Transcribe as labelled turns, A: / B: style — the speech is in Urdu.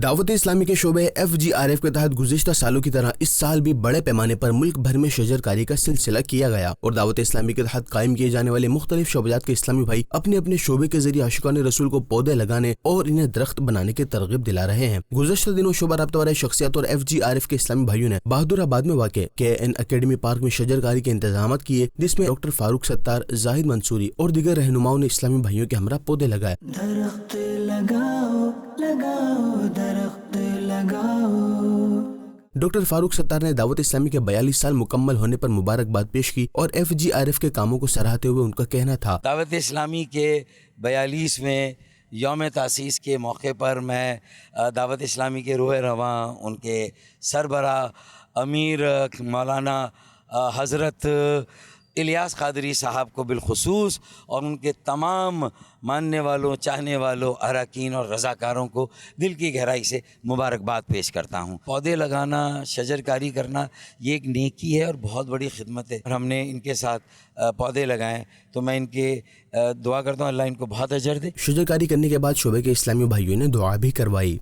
A: دعوت اسلامی کے شعبے FGRF کے تحت گزشتہ سالوں کی طرح اس سال بھی بڑے پیمانے پر ملک بھر میں شجر کاری کا سلسلہ کیا گیا اور دعوت اسلامی کے تحت قائم کیے جانے والے مختلف شعبات کے اسلامی بھائی اپنے اپنے شعبے کے ذریعے عاشقان رسول کو پودے لگانے اور انہیں درخت بنانے کی ترغیب دلا رہے ہیں۔ گزشتہ دنوں شعبہ رابطہ والے شخصیات اور FGRF کے اسلامی بھائیوں نے بہادر آباد میں واقع KN اکیڈمی پارک میں شجر کاری کے انتظامات کیے، جس میں ڈاکٹر فاروق ستار، زاہد منصوری اور دیگر رہنماؤں نے اسلامی بھائیوں کے ہمراہ پودے لگائے۔
B: درخت لگاؤ لگاؤ درخت لگاؤ۔
A: ڈاکٹر فاروق ستار نے دعوت اسلامی کے 42 سال مکمل ہونے پر مبارکباد پیش کی اور FGRF کے کاموں کو سراہتے ہوئے ان کا کہنا تھا،
C: دعوت اسلامی کے 42ویں یوم تاسیس کے موقع پر میں دعوت اسلامی کے روح رواں، ان کے سربراہ امیر مولانا حضرت الیاس قادری صاحب کو بالخصوص اور ان کے تمام ماننے والوں، چاہنے والوں، اراکین اور رضاکاروں کو دل کی گہرائی سے مبارکباد پیش کرتا ہوں۔ پودے لگانا، شجر کاری کرنا یہ ایک نیکی ہے اور بہت بڑی خدمت ہے، اور ہم نے ان کے ساتھ پودے لگائے تو میں ان کے دعا کرتا ہوں اللہ ان کو بہت اجر دے۔
A: شجر کاری کرنے کے بعد شعبے کے اسلامی بھائیوں نے دعا بھی کروائی۔